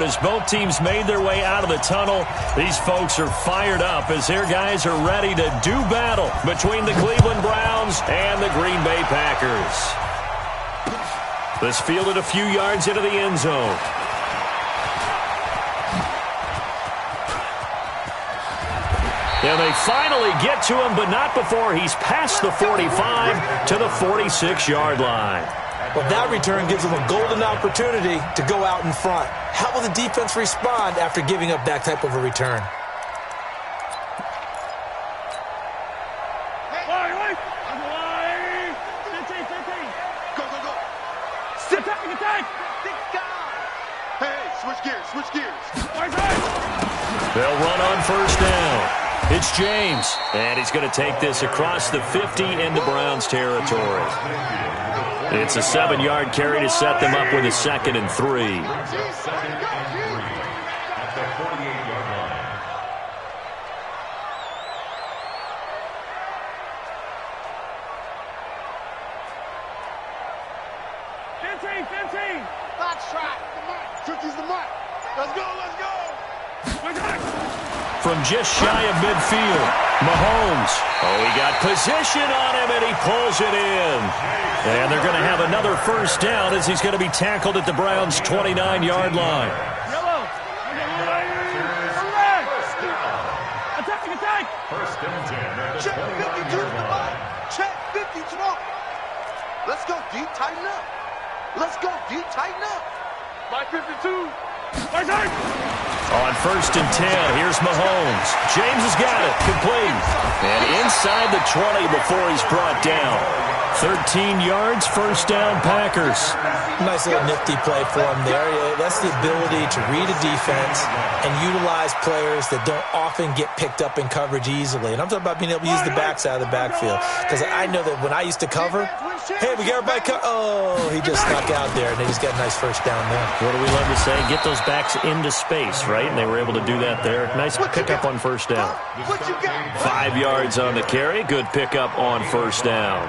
forward as both teams made their way out of the tunnel. These folks are fired up as their guys are ready to do battle between the Cleveland Browns and the Green Bay Packers. This fielded a few yards into the end zone. And they finally get to him, but not before he's past the 45 to the 46-yard line. Well, that return gives them a golden opportunity to go out in front. How will the defense respond after giving up that type of a return? Switch gears. They'll run on first down. It's James, and he's going to take this across the 50 into Browns territory. It's a 7-yard carry to set them up with a 2nd and 3. From just shy of midfield, Mahomes. Oh, he got position on him, and he pulls it in. And they're going to have another first down as he's going to be tackled at the Browns' 29-yard line. Attack! First and 10. Check 52 to the line. Check 52. Let's go deep, tighten up. Let's go deep, tighten up. By 52. On first and 10, here's Mahomes. James has got it, complete. And inside the 20 before he's brought down. 13 yards, first down, Packers. Nice little nifty play for him there. That's the ability to read a defense and utilize players that don't often get picked up in coverage easily. And I'm talking about being able to use the backside of the backfield. Because I know that when I used to cover, hey, we got everybody he just snuck out there, and they just got a nice first down there. What do we love to say? Get those backs into space, right? And they were able to do that there. Nice pickup on first down. 5 yards on the carry. Good pickup on first down.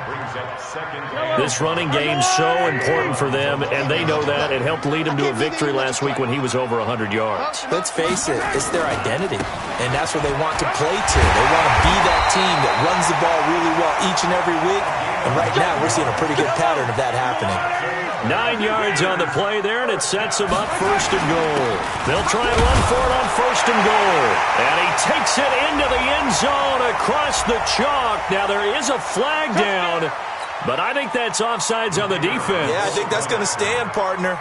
This running game's so important for them, and they know that. It helped lead them to a victory last week when he was over 100 yards. Let's face it, it's their identity, and that's where they want to play to. They want to be that team that runs the ball really well each and every week, and right now we're seeing a pretty good pattern of that happening. 9 yards on the play there, and it sets them up first and goal. They'll try and run for it on first and goal. And he takes it into the end zone across the chalk. Now, there is a flag down, but I think that's offsides on the defense. Yeah, I think that's going to stand, partner.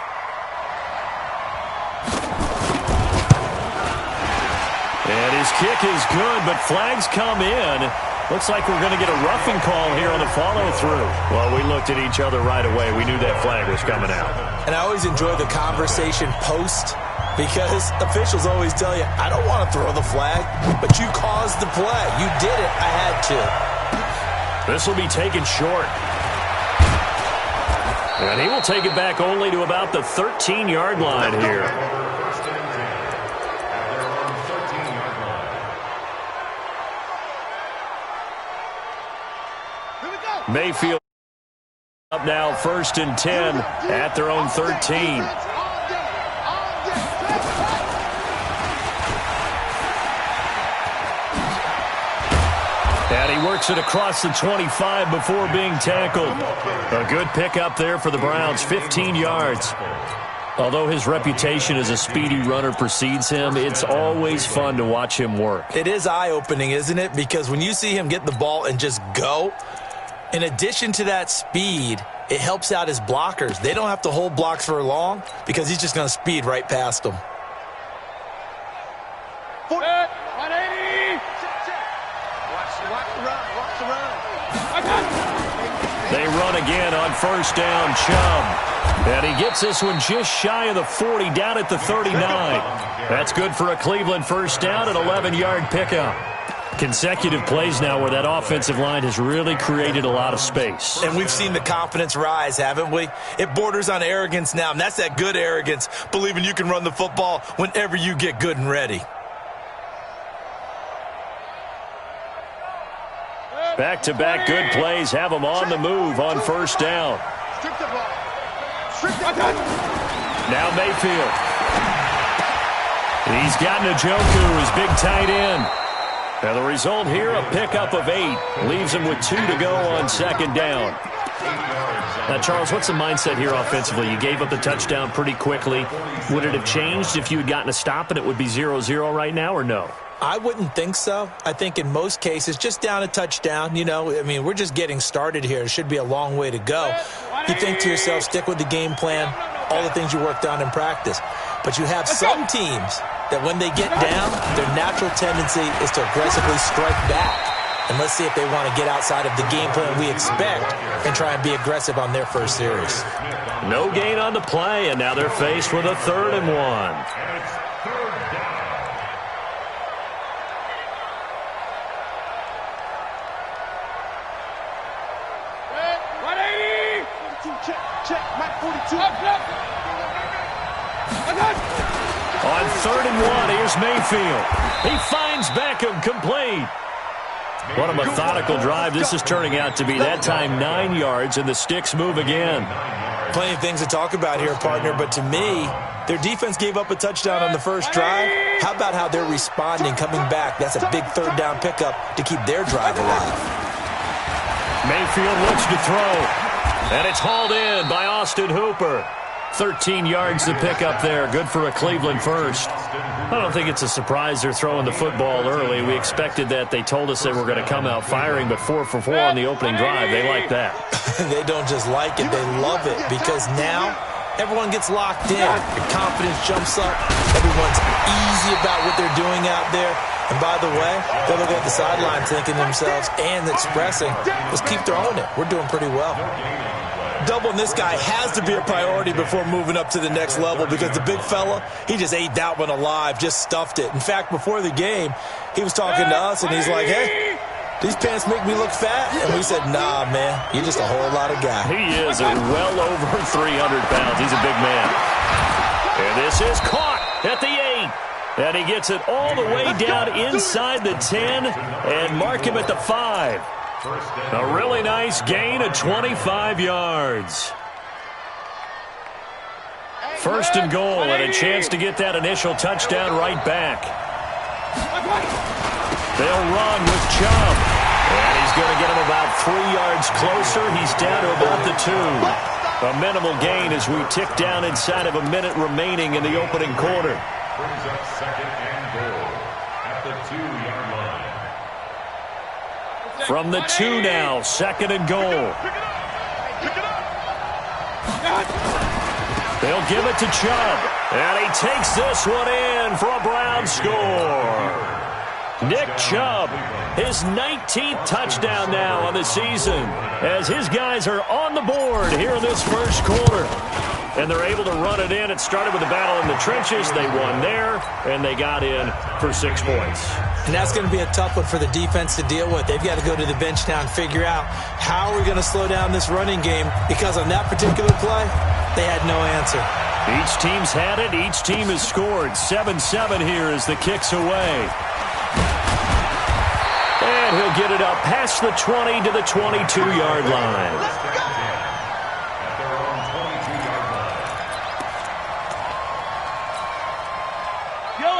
And his kick is good, but flags come in. Looks like we're going to get a roughing call here on the follow-through. Well, we looked at each other right away. We knew that flag was coming out. And I always enjoy the conversation post because officials always tell you, I don't want to throw the flag, but you caused the play. You did it. I had to. This will be taken short. And he will take it back only to about the 13-yard line here. Mayfield up now, first and 10 at their own 13. And he works it across the 25 before being tackled. A good pickup there for the Browns, 15 yards. Although his reputation as a speedy runner precedes him, it's always fun to watch him work. It is eye-opening, isn't it? Because when you see him get the ball and just go, in addition to that speed, it helps out his blockers. They don't have to hold blocks for long because he's just going to speed right past them. 180. Watch the run. They run again on first down, Chubb. And he gets this one just shy of the 40, down at the 39. That's good for a Cleveland first down, an 11-yard pickup. Consecutive plays now where that offensive line has really created a lot of space. And we've seen the confidence rise, haven't we? It borders on arrogance now, and that's that good arrogance, believing you can run the football whenever you get good and ready. Back-to-back good plays have them on the move on first down. Now Mayfield. He's got Njoku, his big tight end. And the result here, a pickup of 8. Leaves him with 2 to go on second down. Now, Charles, what's the mindset here offensively? You gave up the touchdown pretty quickly. Would it have changed if you had gotten a stop and it would be 0-0 right now, or no? I wouldn't think so. I think in most cases, just down a touchdown, we're just getting started here. It should be a long way to go. You think to yourself, stick with the game plan, all the things you worked on in practice. But you have some teams that when they get down, their natural tendency is to aggressively strike back. And let's see if they want to get outside of the game plan we expect and try and be aggressive on their first series. No gain on the play, and now they're faced with a 3rd and 1. On 3rd and 1, here's Mayfield. He finds Beckham, complete. What a methodical drive this is turning out to be. That time 9 yards, and the sticks move again. Plenty of things to talk about here, partner, but to me, their defense gave up a touchdown on the first drive. How about how they're responding, coming back? That's a big 3rd down pickup to keep their drive alive. Mayfield looks to throw, and it's hauled in by Austin Hooper. 13 yards to pick up there. Good for a Cleveland first. I don't think it's a surprise they're throwing the football early. We expected that. They told us they were going to come out firing, but 4 for 4 on the opening drive. They like that. They don't just like it. They love it because now everyone gets locked in. Your confidence jumps up. Everyone's easy about what they're doing out there. And by the way, they're looking at the sideline thinking to themselves and expressing, let's keep throwing it. We're doing pretty well. Doubling this guy has to be a priority before moving up to the next level because the big fella, he just ate that one alive, just stuffed it. In fact, before the game, he was talking to us, and he's like, hey, these pants make me look fat? And we said, nah, man, you're just a whole lot of guy. He is well over 300 pounds. He's a big man. And this is caught at the 8. And he gets it all the way down inside the 10 and mark him at the 5. A really nice gain of 25 yards. 1st and goal, and a chance to get that initial touchdown right back. They'll run with Chubb. And he's going to get him about 3 yards closer. He's down to about the 2. A minimal gain as we tick down inside of a minute remaining in the opening quarter. Brings up 2nd and goal at the 2-yard line. From the 2 now, 2nd and goal. They'll give it to Chubb. And he takes this one in for a Brown score. Nick Chubb, his 19th touchdown now on the season, as his guys are on the board here in this first quarter. And they're able to run it in. It started with a battle in the trenches. They won there, and they got in for 6 points. And that's going to be a tough one for the defense to deal with. They've got to go to the bench now and figure out how are we going to slow down this running game, because on that particular play, they had no answer. Each team's had it. Each team has scored. 7-7 here as the kick's away. And he'll get it up past the 20 to the 22-yard line.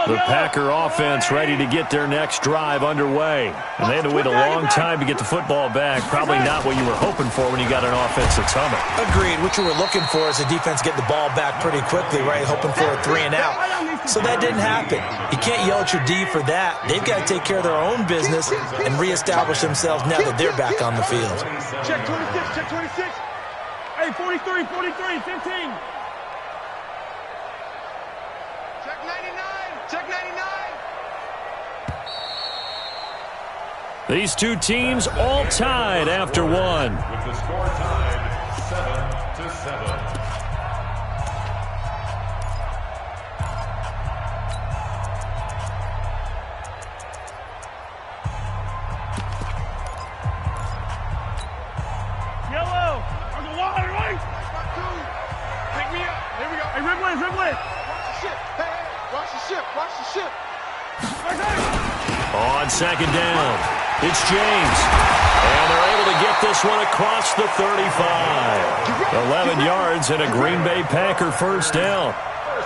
The Packer offense ready to get their next drive underway. And they had to wait a long time to get the football back. Probably not what you were hoping for when you got an offense that's humming. Agreed. What you were looking for is the defense get the ball back pretty quickly, right? Hoping for a 3 and out. So that didn't happen. You can't yell at your D for that. They've got to take care of their own business and reestablish themselves now that they're back on the field. Check 26, check 26. Hey, 43, 43, 15. Check 99, check 99. These two teams all tied after one. With the score tied 7-7. On second down, it's James. And they're able to get this one across the 35. 11 yards and a Green Bay Packer first down.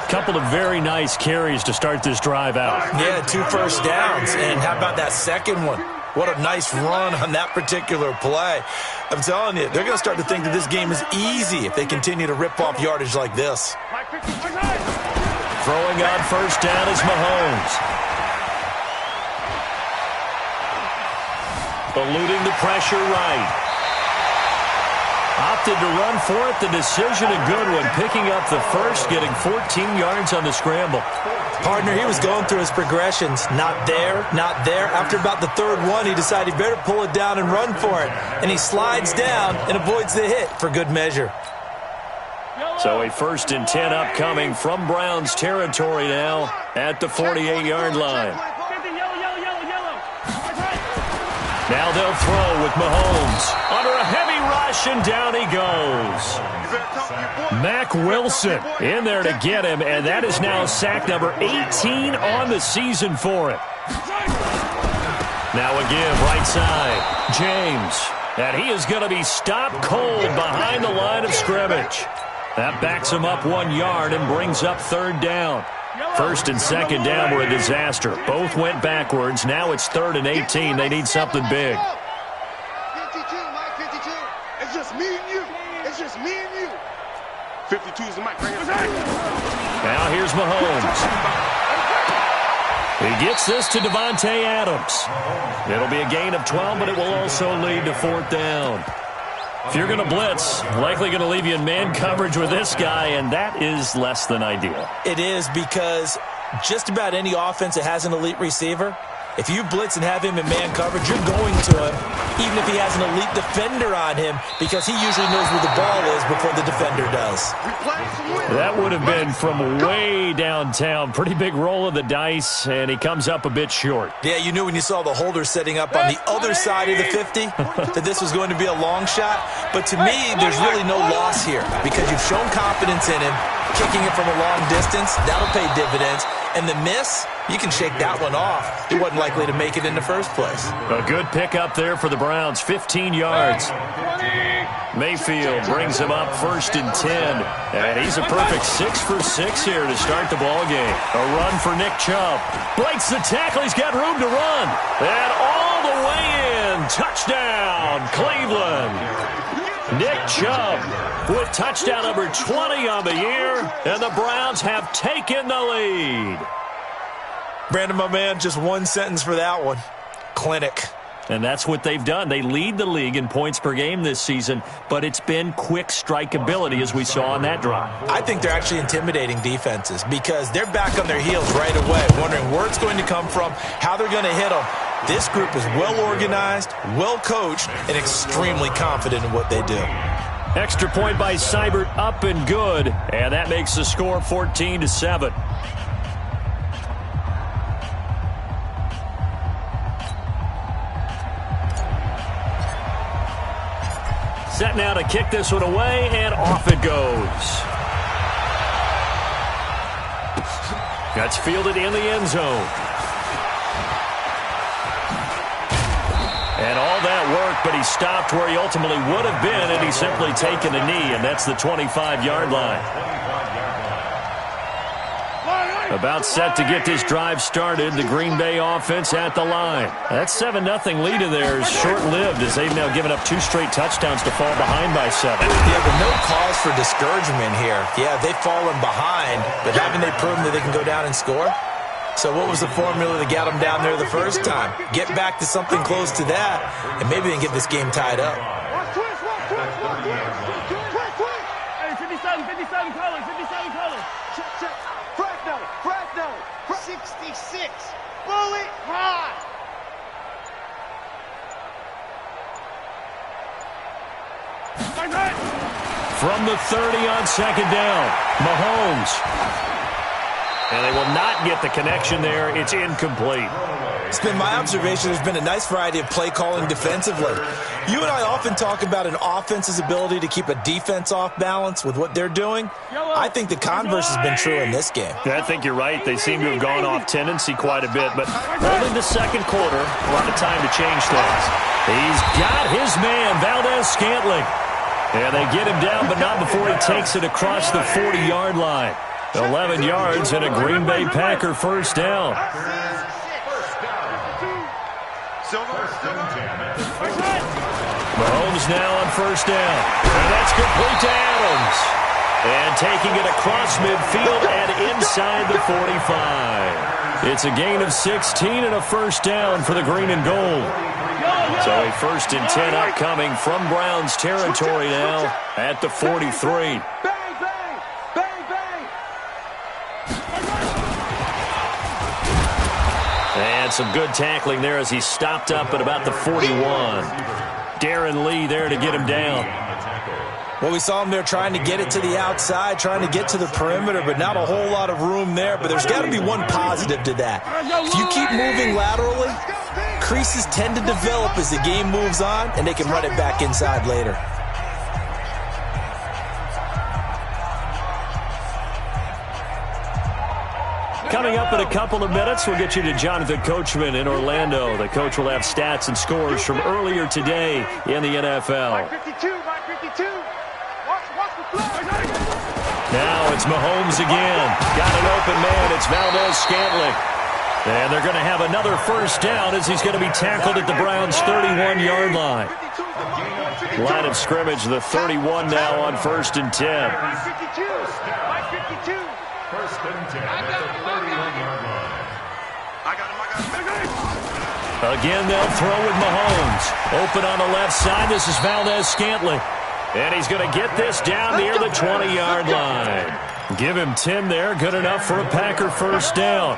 Couple of very nice carries to start this drive out. Yeah, 2 first downs. And how about that second one? What a nice run on that particular play. I'm telling you, they're going to start to think that this game is easy if they continue to rip off yardage like this. Throwing on first down is Mahomes. Eluding the pressure right. Opted to run for it. The decision a good one. Picking up the first, getting 14 yards on the scramble. Partner, he was going through his progressions. Not there, not there. After about the third one, he decided he better pull it down and run for it. And he slides down and avoids the hit for good measure. So a 1st and 10 upcoming from Browns territory now at the 48-yard line. Now they'll throw with Mahomes. Under a heavy rush, and down he goes. Mack Wilson in there to get him, and that is now sack number 18 on the season for him. Now a give right side. James. And he is going to be stopped cold behind the line of scrimmage. That backs him up 1 yard and brings up 3rd down. 1st and 2nd down were a disaster. Both went backwards. Now it's 3rd and 18. They need something big. 52, Mike, 52. It's just me and you. It's just me and you. 52 is the mic right here. Now here's Mahomes. He gets this to Devontae Adams. It'll be a gain of 12, but it will also lead to 4th down. If you're going to blitz, likely going to leave you in man coverage with this guy, and that is less than ideal. It is, because just about any offense that has an elite receiver, if you blitz and have him in man coverage, you're going to him, even if he has an elite defender on him, because he usually knows where the ball is before the defender does. That would have been from way downtown. Pretty big roll of the dice, and he comes up a bit short. Yeah, you knew when you saw the holder setting up on the other side of the 50 that this was going to be a long shot. But to me, there's really no loss here, because you've shown confidence in him. Kicking it from a long distance, that'll pay dividends. And the miss, you can shake that one off. He wasn't likely to make it in the first place. A good pickup there for the Browns, 15 yards. Mayfield brings him up 1st and 10. And he's a perfect 6 for 6 here to start the ball game. A run for Nick Chubb. Breaks the tackle. He's got room to run. And all the way in. Touchdown, Cleveland. Nick Chubb with touchdown number 20 on the year, and the Browns have taken the lead. Brandon, my man, just one sentence for that one. Clinic. And that's what they've done. They lead the league in points per game this season, but it's been quick strike ability, as we saw on that drive. I think they're actually intimidating defenses, because they're back on their heels right away, wondering where it's going to come from, how they're going to hit them. This group is well organized, well coached, and extremely confident in what they do. Extra point by Seibert, up and good, and that makes the score 14-7. Set now to kick this one away, and off it goes. That's fielded in the end zone. And all that work, but he stopped where he ultimately would have been, and he's simply taken a knee, and that's the 25-yard line. About set to get this drive started, the Green Bay offense at the line. That 7-0 lead of theirs short-lived, as they've now given up 2 straight touchdowns to fall behind by 7. Yeah, but no cause for discouragement here. Yeah, they've fallen behind, but haven't they proven that they can go down and score? So what was the formula that got them down there the first time? Get back to something close to that, and maybe they can get this game tied up. Hey, 57 colors, 57 colors. Check. Fresno. 66. Bullet high. From the 30 on 2nd down, Mahomes. And they will not get the connection there. It's incomplete. It's been my observation there's been a nice variety of play calling defensively. You and I often talk about an offense's ability to keep a defense off balance with what they're doing. I think the converse has been true in this game. I think you're right. They seem to have gone off tendency quite a bit, but only the second quarter, a lot of time to change things. He's got his man, Valdez-Scantling. And they get him down, but not before he takes it across the 40-yard line. 11 yards and a Green Bay Packer first down. Mahomes now on first down. And that's complete to Adams. And taking it across midfield and inside the 45. It's a gain of 16 and a first down for the green and gold. So a 1st and 10 upcoming from Browns territory now at the 43. And some good tackling there as he stopped up at about the 41. Darren Lee there to get him down. Well, we saw him there trying to get it to the outside, trying to get to the perimeter, but not a whole lot of room there. But there's got to be one positive to that. If you keep moving laterally, creases tend to develop as the game moves on, and they can run it back inside later. Coming up in a couple of minutes, we'll get you to Jonathan Coachman in Orlando. The coach will have stats and scores from earlier today in the NFL. Now it's Mahomes again. Got an open man. It's Valdez-Scantling. And they're going to have another first down as he's going to be tackled at the Browns' 31-yard line. Line of scrimmage, the 31 now on 1st and 10. First and 10 at the 31-yard line. Again, they'll throw with Mahomes. Open on the left side. This is Valdez-Scantling. And he's going to get this down near the 20-yard line. Give him 10 there. Good enough for a Packer first down.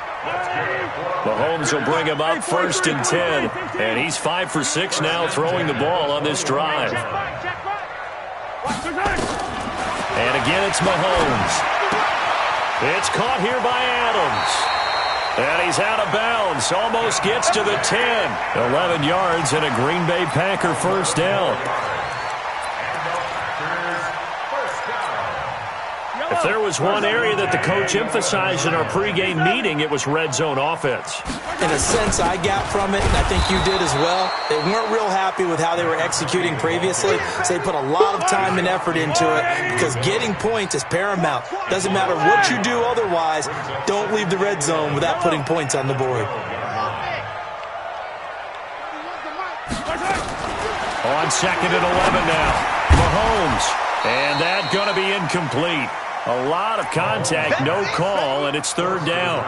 Mahomes will bring him up 1st and 10. And he's 5 for 6 now throwing the ball on this drive. And again, it's Mahomes. It's caught here by Adams. And he's out of bounds. Almost gets to the 10. 11 yards and a Green Bay Packer first down. If there was one area that the coach emphasized in our pregame meeting, it was red zone offense. In a sense, I got from it, and I think you did as well. They weren't real happy with how they were executing previously, so they put a lot of time and effort into it because getting points is paramount. Doesn't matter what you do otherwise, don't leave the red zone without putting points on the board. On 2nd and 11 now. Mahomes. And that's going to be incomplete. A lot of contact, no call, and it's 3rd down.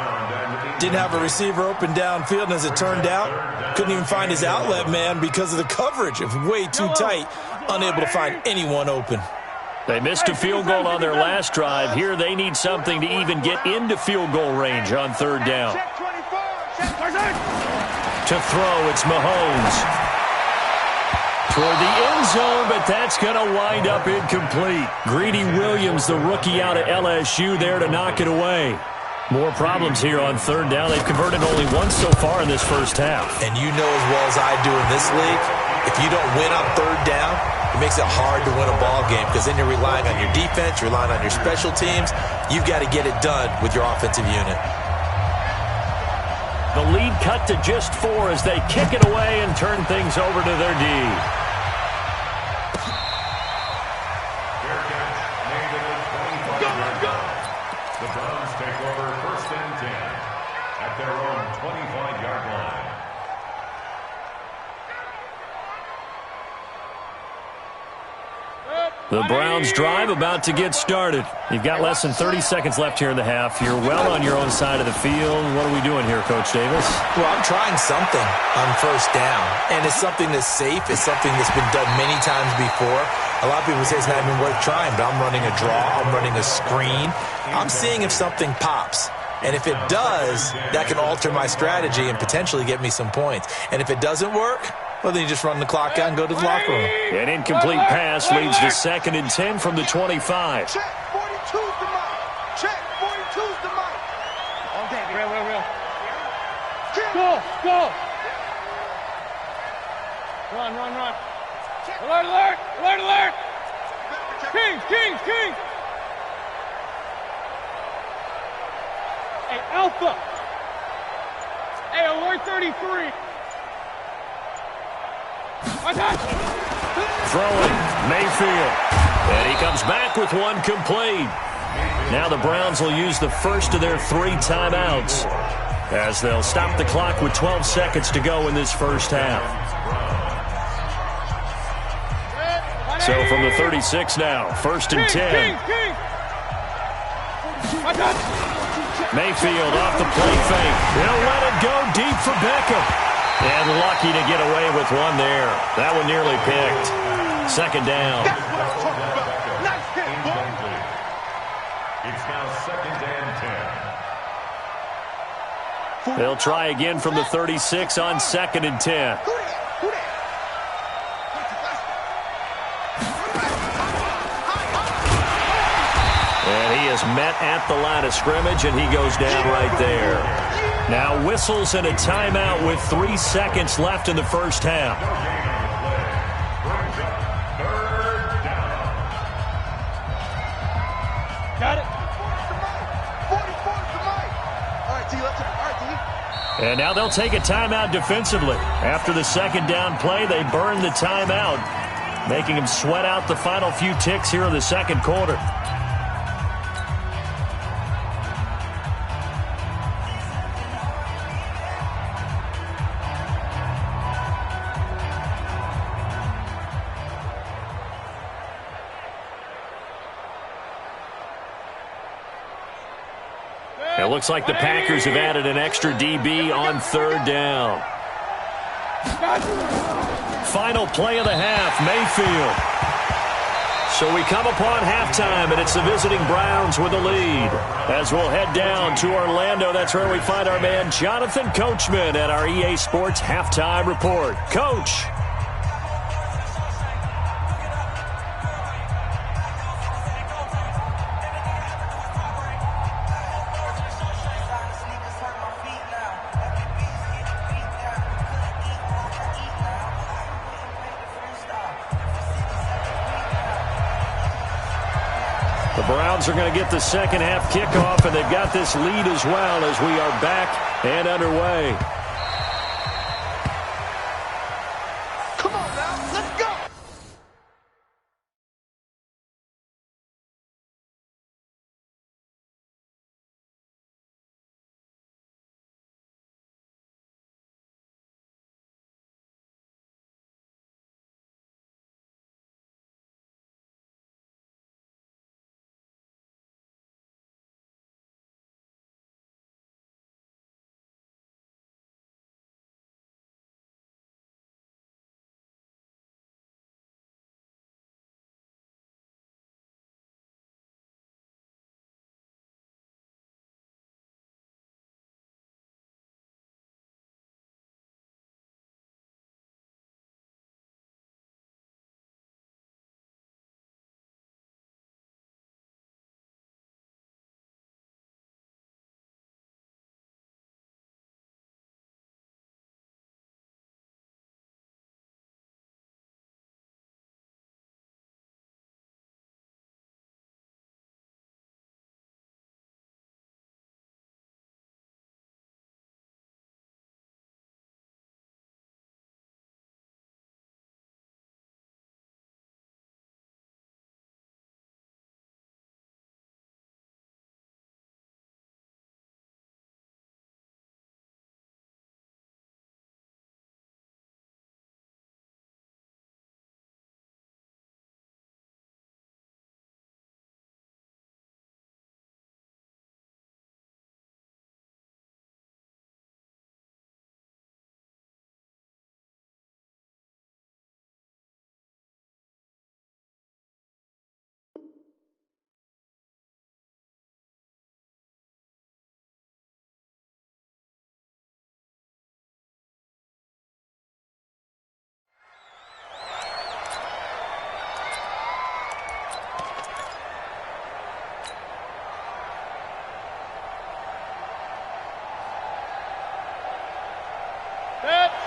Didn't have a receiver open downfield, and as it turned out, couldn't even find his outlet man because of the coverage. It was way too tight, unable to find anyone open. They missed a field goal on their last drive. Here they need something to even get into field goal range on 3rd down. To throw, it's Mahomes. Toward the end zone, but that's going to wind up incomplete. Greedy Williams, the rookie out of LSU, there to knock it away. More problems here on 3rd down. They've converted only once so far in this first half. And you know as well as I do in this league, if you don't win on 3rd down, it makes it hard to win a ball game because then you're relying on your defense, you're relying on your special teams. You've got to get it done with your offensive unit. The lead cut to just 4 as they kick it away and turn things over to their D. The Browns take over 1st and 10 at their own 25-yard line. The Browns drive about to get started. You've got less than 30 seconds left here in the half. You're well on your own side of the field. What are we doing here, Coach Davis? Well, I'm trying something on 1st down, and it's something that's safe. It's something that's been done many times before. A lot of people say it's not even worth trying, but I'm running a draw. I'm running a screen. I'm seeing if something pops. And if it does, that can alter my strategy and potentially get me some points. And if it doesn't work, well, then you just run the clock out and go to the locker room. An incomplete pass leads to 2nd and 10 from the 25. Check 42's the mic. Check 42's the mic. On deck. Real. Go. Run. Alert. Kings. Hey, Alpha. Hey, alert 33. Throwing, Mayfield. And he comes back with one complete. Now the Browns will use the first of their 3 timeouts as they'll stop the clock with 12 seconds to go in this first half. So from the 36 now, 1st and 10. Mayfield off the play fake. He'll let it go deep for Beckham. And lucky to get away with one there. That one nearly picked. 2nd down. It's now 2nd and 10. They'll try again from the 36 on 2nd and 10. And he is met at the line of scrimmage, and he goes down right there. Now whistles and a timeout with 3 seconds left in the first half. Got it. And now they'll take a timeout defensively. After the 2nd down play, they burn the timeout, making them sweat out the final few ticks here in the 2nd quarter. It looks like the Packers have added an extra DB on 3rd down. Final play of the half, Mayfield. So we come upon halftime, and it's the visiting Browns with the lead. As we'll head down to Orlando, that's where we find our man Jonathan Coachman at our EA Sports Halftime Report. Coach. The Browns are going to get the 2nd half kickoff, and they've got this lead as well as we are back and underway. Come on now, let's go.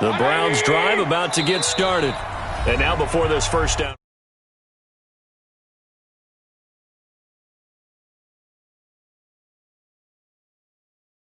The Browns drive about to get started. And now before this first down.